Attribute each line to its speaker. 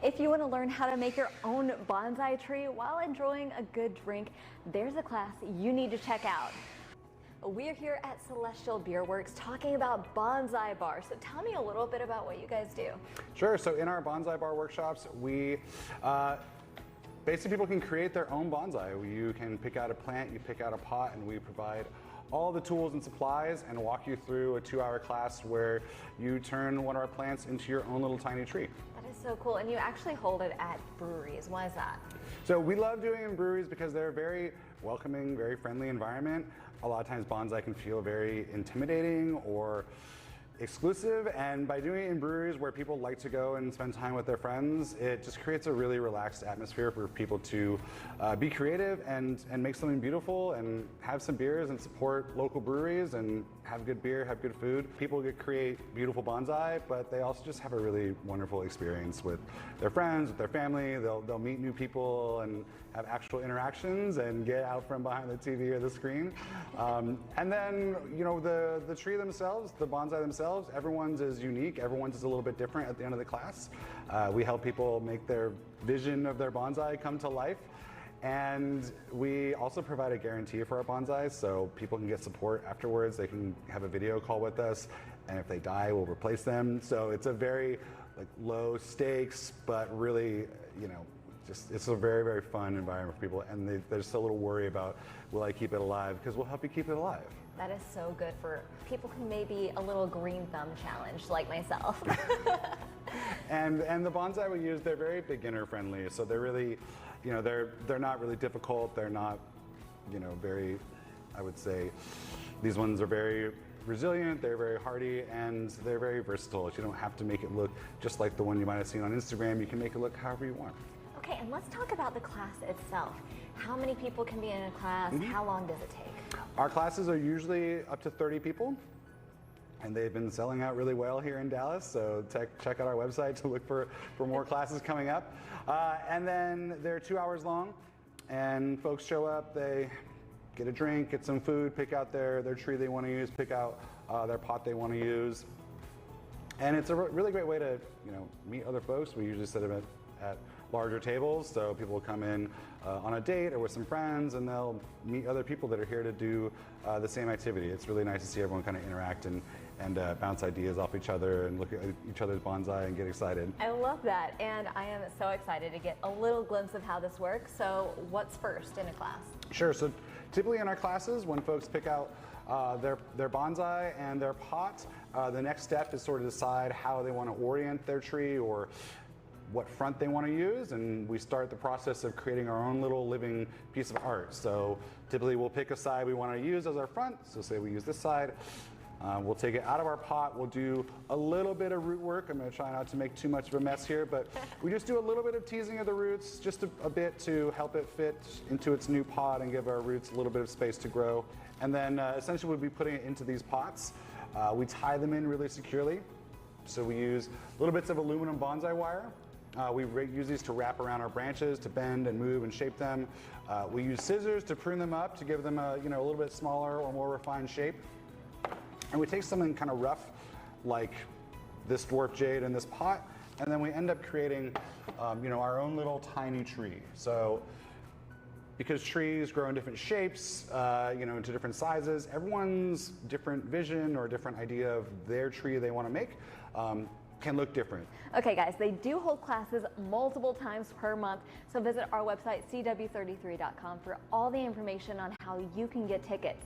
Speaker 1: If you want to learn how to make your own bonsai tree while enjoying a good drink, there's a class you need to check out. We're here at Celestial Beer Works talking about Bonsai Bar. So tell me a little bit about what you guys do.
Speaker 2: Sure. So in our Bonsai Bar workshops, we basically people can create their own bonsai. You can pick out a plant, you pick out a pot, and we provide all the tools and supplies and walk you through a 2-hour class where you turn one of our plants into your own little tiny tree.
Speaker 1: That is so cool. And you actually hold it at breweries. Why is that?
Speaker 2: So we love doing it in breweries because they're a very welcoming, very friendly environment. A lot of times bonsai can feel very intimidating or exclusive, and by doing it in breweries where people like to go and spend time with their friends, it just creates a really relaxed atmosphere for people to be creative and make something beautiful and have some beers and support local breweries and have good beer, have good food. People get create beautiful bonsai, but they also just have a really wonderful experience with their friends, with their family. They'll meet new people and have actual interactions and get out from behind the TV or the screen. And then, you know, the tree themselves, the bonsai themselves, everyone's is unique, everyone's is a little bit different at the end of the class. We help people make their vision of their bonsai come to life. And we also provide a guarantee for our bonsais, so people can get support afterwards. They can have a video call with us, and if they die, we'll replace them. So it's a very low stakes, but really, you know, it's a very, very fun environment for people, and they're just a little worried about, will I keep it alive? Because we'll help you keep it alive.
Speaker 1: That is so good for people who may be a little green thumb challenged, like myself.
Speaker 2: And the bonsai we use, they're very beginner friendly, so they're really, you know, they're not really difficult. They're not, you know, very, I would say, these ones are very resilient, they're very hardy, and they're very versatile. You don't have to make it look just like the one you might have seen on Instagram. You can make it look however you want.
Speaker 1: Okay, and let's talk about the class itself. How many people can be in a class? How long does it take?
Speaker 2: Our classes are usually up to 30 people, and they've been selling out really well here in Dallas, so check out our website to look for more classes coming up. And then they're 2 hours long, and folks show up, they get a drink, get some food, pick out their tree they want to use, pick out their pot they want to use. And it's a really great way to, you know, meet other folks. We usually set them at larger tables, so people will come in on a date or with some friends, and they'll meet other people that are here to do the same activity. It's really nice to see everyone kind of interact and bounce ideas off each other and look at each other's bonsai and get excited.
Speaker 1: I love that, and I am so excited to get a little glimpse of how this works. So what's first in a class? Sure.
Speaker 2: So typically in our classes, when folks pick out their bonsai and their pot, the next step is sort of decide how they want to orient their tree or what front they want to use, and we start the process of creating our own little living piece of art. So typically we'll pick a side we want to use as our front, so say we use this side. We'll take it out of our pot, we'll do a little bit of root work. I'm going to try not to make too much of a mess here, but we just do a little bit of teasing of the roots, just a bit to help it fit into its new pot and give our roots a little bit of space to grow. And then essentially we'll be putting it into these pots. We tie them in really securely. So we use little bits of aluminum bonsai wire. We use these to wrap around our branches to bend and move and shape them. We use scissors to prune them up to give them a little bit smaller or more refined shape. And we take something kind of rough, like this dwarf jade in this pot, and then we end up creating our own little tiny tree. So because trees grow in different shapes, into different sizes, everyone's different vision or different idea of their tree they want to make can look different.
Speaker 1: Okay guys, they do hold classes multiple times per month, so visit our website cw33.com for all the information on how you can get tickets.